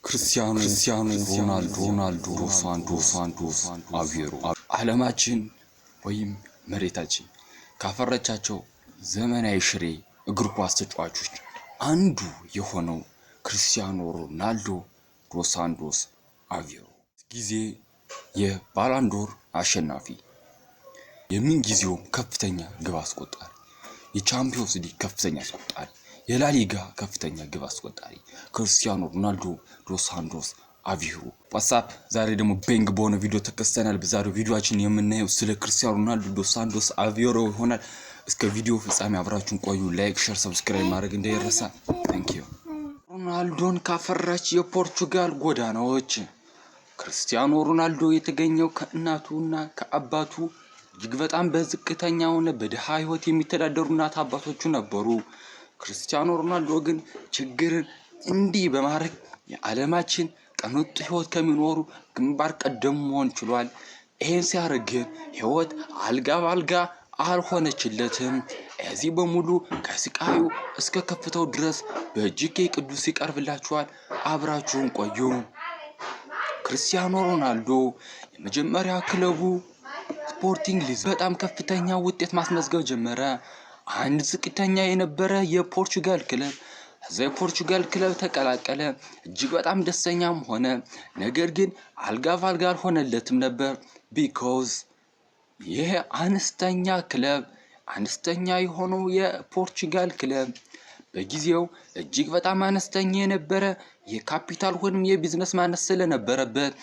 ክርስቲያኖ ሮናልዶ ሳንቶስ አቬሮ ዓለማችን ወይም መሬታችን ካፈረቻቸው ዘመናዊ ሽሬ እግር ኳስ ተጫዋቾች አንዱ የሆነው ክርስቲያኖ ሮናልዶ ሳንቶስ አቬሮ ጊዜ የባላንዶር አሸናፊ የምን ጊዜው ከፍተኛ ግብ አስቆጣሪ የቻምፒዮንስ ሊግ ከፍተኛ አስቆጣሪ የላሊጋ ከፍተኛ ግብ አስቆጣሪ ክርስቲያኖ ሮናልዶ ሳንቶስ አቬሮ ዋትስአፕ ዛሬ ደግሞ ቤንግ በሆነ ቪዲዮ ተከስተናል። በዛሬው ቪዲዮአችን የምናየው ስለ ክርስቲያኖ ሮናልዶ ሳንቶስ አቬሮ ይሆናል። እስከ ቪዲዮ ፍጻሜ አብራችሁን ቆዩ። ላይክ፣ ሼር፣ ሰብስክራይብ ማድረግ እንዳይረሳ። ታንክ ዩ። ሮናልዶን ካፈራች የፖርቹጋል ጎዳናዎች ክርስቲያኖ ሮናልዶ የተገኘው ከእናቱና ከአባቱ እጅግ በጣም በዝቅተኛ ሆነ በድሃ ህይወት የሚተዳደሩ እናት አባቶቹ ነበሩ። ክርስቲያኖ ሮናልዶ ግን ችግርን እንዲህ በማድረግ የዓለማችን ቅንጡ ህይወት ከሚኖሩ ግንባር ቀደም መሆን ችሏል። ይሄን ሲያደርግ ግን ህይወት አልጋ ባልጋ አልሆነችለትም። እዚህ በሙሉ ከስቃዩ እስከ ከፍታው ድረስ በእጅጌ ቅዱስ ይቀርብላችኋል። አብራችሁን ቆዩ። ክርስቲያኖ ሮናልዶ የመጀመሪያ ክለቡ ስፖርቲንግ ሊዝበን በጣም ከፍተኛ ውጤት ማስመዝገብ ጀመረ። አንድ ዝቅተኛ የነበረ የፖርቹጋል ክለብ የፖርቹጋል ክለብ ተቀላቀለ። እጅግ በጣም ደስተኛም ሆነ። ነገር ግን አልጋ ባልጋ አልሆነለትም ነበር። ቢኮዝ ይሄ አነስተኛ የሆነው የፖርቹጋል ክለብ በጊዜው እጅግ በጣም አነስተኛ የነበረ የካፒታል ወይም የቢዝነስ ማነስ ስለነበረበት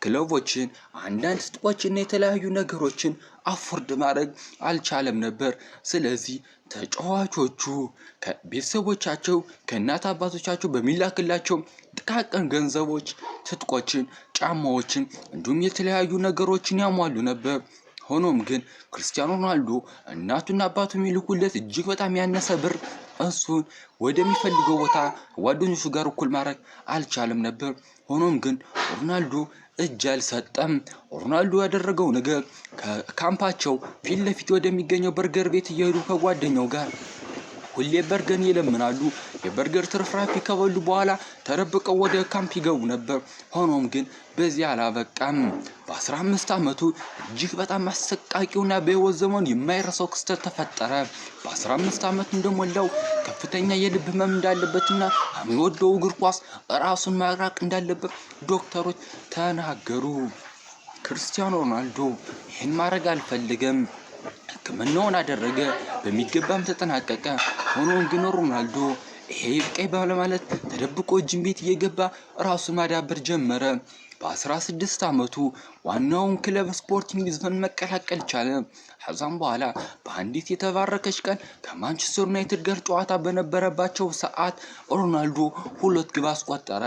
ክለቦችን አንዳንድ ስጦችና የተለያዩ ነገሮችን አፎርድ ማድረግ አልቻለም ነበር። ስለዚህ ተጫዋቾቹ ከቤተሰቦቻቸው ከእናት አባቶቻቸው በሚላክላቸው ጥቃቅን ገንዘቦች ትጥቆችን፣ ጫማዎችን እንዲሁም የተለያዩ ነገሮችን ያሟሉ ነበር። ሆኖም ግን ክርስቲያኖ ሮናልዶ እናቱና አባቱ የሚልኩለት እጅግ በጣም ያነሰ ብር እሱን ወደሚፈልገው ቦታ ጓደኞቹ ጋር እኩል ማድረግ አልቻለም ነበር። ሆኖም ግን ሮናልዶ እጅ አልሰጠም። ሮናልዶ ያደረገው ነገር ከካምፓቸው ፊት ለፊት ወደሚገኘው በርገር ቤት እየሄዱ ከጓደኛው ጋር ሁሌ በርገር ይለምናሉ። የበርገር ትርፍራፊ ከበሉ በኋላ ተደብቀው ወደ ካምፕ ይገቡ ነበር። ሆኖም ግን በዚህ አላበቃም። በ15 ዓመቱ እጅግ በጣም አሰቃቂውና በህይወት ዘመኑ የማይረሳው ክስተት ተፈጠረ። በ15 ዓመቱ እንደሞላው ከፍተኛ የልብ ህመም እንዳለበትና የሚወደው እግር ኳስ ራሱን ማራቅ እንዳለበት ዶክተሮች ተናገሩ። ክርስቲያኖ ሮናልዶ ይህን ማድረግ አልፈልገም። ሕክምናውን አደረገ፣ በሚገባም ተጠናቀቀ። ሆኖም ግን ሮናልዶ ይሄ ይብቃኝ በማለት ተደብቆ ጂም ቤት እየገባ ራሱን ማዳበር ጀመረ። በ16 ዓመቱ ዋናውን ክለብ ስፖርቲንግ ሊዝበን መቀላቀል ቻለ። ከዛም በኋላ በአንዲት የተባረከች ቀን ከማንቸስተር ዩናይትድ ጋር ጨዋታ በነበረባቸው ሰዓት ሮናልዶ 2 ግብ አስቆጠረ።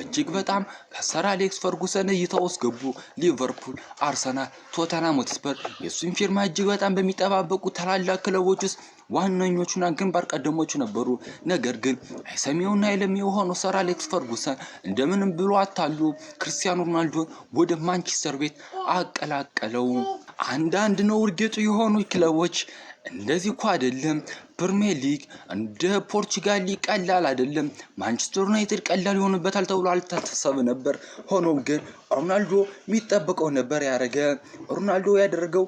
እጅግ በጣም ከሰር አሌክስ ፈርጉሰን እይታ ውስጥ ገቡ። ሊቨርፑል፣ አርሰናል፣ ቶተንሃም ሆትስፐር የሱን ፊርማ እጅግ በጣም በሚጠባበቁ ታላላቅ ክለቦች ውስጥ ዋነኞቹና ግንባር ቀደሞቹ ነበሩ። ነገር ግን አይሰሚውና አይለሚው የሆነው ሰር አሌክስ ፈርጉሰን እንደምንም ብሎ አታሉ ክርስቲያኖ ሮናልዶን ወደ ማንቸስተር ቤት አቀላቀለው። አንዳንድ ነው እርግጥ የሆኑ ክለቦች እንደዚህ እኮ አይደለም። ፕሪሚየር ሊግ እንደ ፖርቹጋል ሊግ ቀላል አይደለም። ማንቸስተር ዩናይትድ ቀላል ይሆንበታል ተብሎ አልታሰበ ነበር። ሆኖም ግን ሮናልዶ የሚጠበቀው ነበር ያደረገ። ሮናልዶ ያደረገው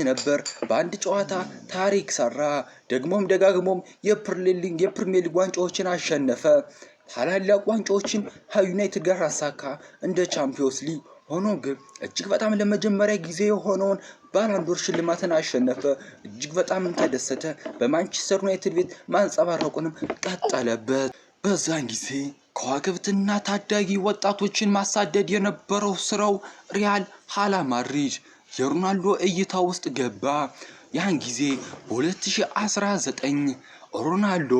ነበር። በአንድ ጨዋታ ታሪክ ሰራ። ደግሞም ደጋግሞም የፕሪሚየር ሊግ ዋንጫዎችን አሸነፈ። ታላላቅ ዋንጫዎችን ከዩናይትድ ጋር አሳካ እንደ ቻምፒዮንስ ሊግ። ሆኖም ግን እጅግ በጣም ለመጀመሪያ ጊዜ የሆነውን ባላንዶር ሽልማትን አሸነፈ። እጅግ በጣም ተደሰተ። በማንቸስተር ዩናይትድ ቤት ማንጸባረቁንም ቀጠለበት። በዛን ጊዜ ከዋክብትና ታዳጊ ወጣቶችን ማሳደድ የነበረው ስራው ሪያል ማድሪድ የሮናልዶ እይታ ውስጥ ገባ። ያን ጊዜ በ2019 ሮናልዶ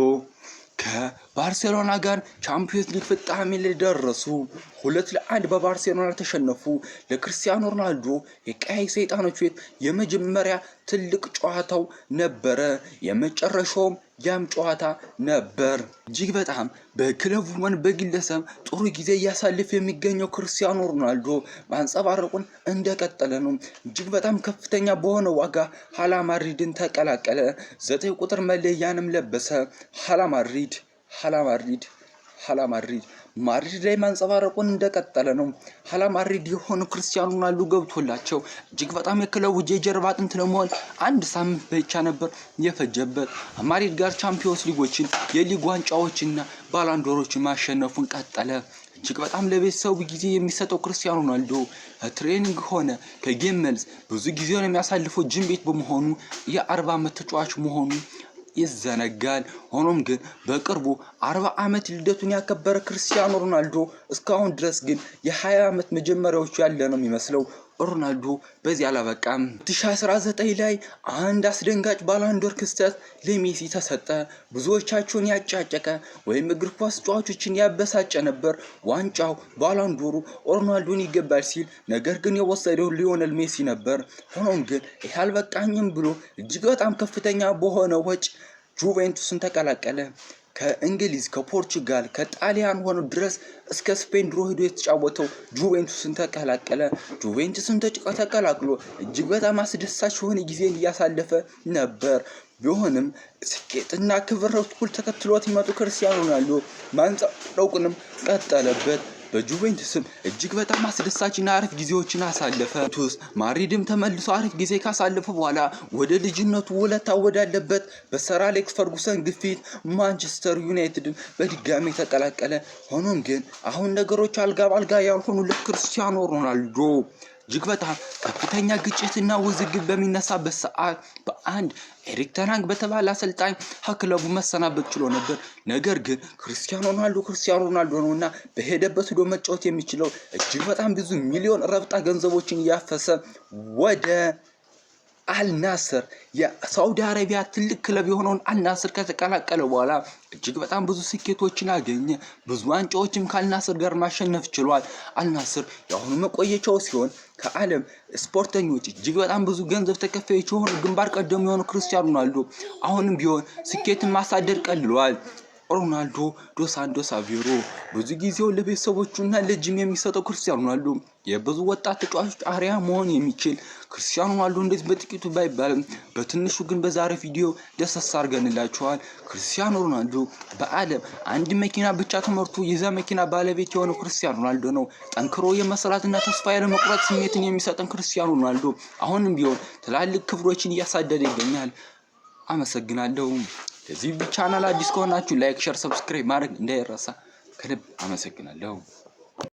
ከባርሴሎና ጋር ቻምፒዮንስ ሊግ ፍጻሜ ላይ ደረሱ። 2-1 በባርሴሎና ተሸነፉ። ለክርስቲያኖ ሮናልዶ የቀይ ሰይጣኖች ቤት የመጀመሪያ ትልቅ ጨዋታው ነበረ። የመጨረሻውም ያም ጨዋታ ነበር። እጅግ በጣም በክለቡ ወን በግለሰብ ጥሩ ጊዜ እያሳለፈ የሚገኘው ክርስቲያኖ ሮናልዶ ማንጸባረቁን እንደቀጠለ ነው። እጅግ በጣም ከፍተኛ በሆነ ዋጋ ማድሪድን ተቀላቀለ። 9 ቁጥር መለያንም ለበሰ። ማድሪድ ማድሪድ ላይ ማንጸባረቁን እንደቀጠለ ነው። ኋላ ማድሪድ የሆነው ክርስቲያኖ ሮናልዶ ገብቶላቸው እጅግ በጣም የክለቡ የጀርባ አጥንት ለመሆን አንድ ሳምንት ብቻ ነበር የፈጀበት። ማድሪድ ጋር ቻምፒዮንስ ሊጎችን የሊግ ዋንጫዎችና ባላንዶሮችን ማሸነፉን ቀጠለ። እጅግ በጣም ለቤተሰቡ ጊዜ የሚሰጠው ክርስቲያኖ ሮናልዶ ትሬኒንግ ሆነ ከጌም መልስ ብዙ ጊዜውን የሚያሳልፈው ጂም ቤት በመሆኑ የ40 ዓመት ተጫዋች መሆኑ ይዘነጋል። ሆኖም ግን በቅርቡ 40 ዓመት ልደቱን ያከበረ ክርስቲያኖ ሮናልዶ እስካሁን ድረስ ግን የ20 ዓመት መጀመሪያዎቹ ያለ ነው የሚመስለው። ሮናልዶ በዚህ አላበቃም። 2019 ላይ አንድ አስደንጋጭ ባላንዶር ክስተት ለሜሲ ተሰጠ። ብዙዎቻቸውን ያጫጨቀ ወይም እግር ኳስ ተጫዋቾችን ያበሳጨ ነበር። ዋንጫው ባላንዶሩ ሮናልዶን ይገባል ሲል ነገር ግን የወሰደው ሊዮኔል ሜሲ ነበር። ሆኖም ግን ይህ አልበቃኝም ብሎ እጅግ በጣም ከፍተኛ በሆነ ወጪ ጁቬንቱስን ተቀላቀለ። ከእንግሊዝ ከፖርቹጋል ከጣሊያን ሆኖ ድረስ እስከ ስፔን ድሮ ሄዶ የተጫወተው ጁቬንቱስን ተቀላቀለ። ጁቬንቱስን ተቀላቅሎ እጅግ በጣም አስደሳች የሆነ ጊዜን እያሳለፈ ነበር። ቢሆንም ስኬትና ክብር እኩል ተከትሎት ይመጡ ክርስቲያኖ ሮናልዶ ማንጸባረቁንም ቀጠለበት። በጁቬንቱስም እጅግ በጣም አስደሳችና አሪፍ ጊዜዎችን አሳለፈ። ማድሪድም ተመልሶ አሪፍ ጊዜ ካሳለፈ በኋላ ወደ ልጅነቱ ውለታ ወዳለበት በሰር አሌክስ ፈርጉሰን ግፊት ማንቸስተር ዩናይትድን በድጋሚ ተቀላቀለ። ሆኖም ግን አሁን ነገሮች አልጋ ባልጋ ያልሆኑ ለክርስቲያኖ ሮናልዶ እጅግ በጣም ከፍተኛ ግጭትና ውዝግብ በሚነሳበት ሰዓት በአንድ ኤሪክ ተን ሃግ በተባለ አሰልጣኝ ከክለቡ መሰናበት ችሎ ነበር። ነገር ግን ክርስቲያኖ ሮናልዶ ነውና በሄደበት ሄዶ መጫወት የሚችለው እጅግ በጣም ብዙ ሚሊዮን ረብጣ ገንዘቦችን እያፈሰ ወደ አልናስር የሳውዲ አረቢያ ትልቅ ክለብ የሆነውን አልናስር ከተቀላቀለ በኋላ እጅግ በጣም ብዙ ስኬቶችን አገኘ። ብዙ ዋንጫዎችም ከአልናስር ጋር ማሸነፍ ችሏል። አልናስር የአሁኑ መቆየቻው ሲሆን ከዓለም ስፖርተኞች እጅግ በጣም ብዙ ገንዘብ ተከፋዮች የሆኑ ግንባር ቀደም የሆኑ ክርስቲያኖ ሮናልዶ አሁንም ቢሆን ስኬትን ማሳደር ቀልሏል። ሮናልዶ ዶስ ሳንቶስ አቬሮ ብዙ ጊዜው ለቤተሰቦቹና ለጂም የሚሰጠው ክርስቲያኖ ሮናልዶ የብዙ ወጣት ተጫዋቾች አርአያ መሆን የሚችል ክርስቲያኖ ሮናልዶ እንደዚህ በጥቂቱ ባይባልም በትንሹ ግን በዛሬ ቪዲዮ ደስ አድርገንላችኋል። ክርስቲያኖ ሮናልዶ በዓለም አንድ መኪና ብቻ ተመርቶ የዛ መኪና ባለቤት የሆነው ክርስቲያኖ ሮናልዶ ነው። ጠንክሮ የመስራትና ተስፋ ያለመቁረጥ ስሜትን የሚሰጠን ክርስቲያኖ ሮናልዶ አሁንም ቢሆን ትላልቅ ክብሮችን እያሳደደ ይገኛል። አመሰግናለሁ። ለዚህ ቻናል አዲስ ከሆናችሁ ላይክ፣ ሼር፣ ሰብስክራይብ ማድረግ እንዳይረሳ። ከልብ አመሰግናለሁ።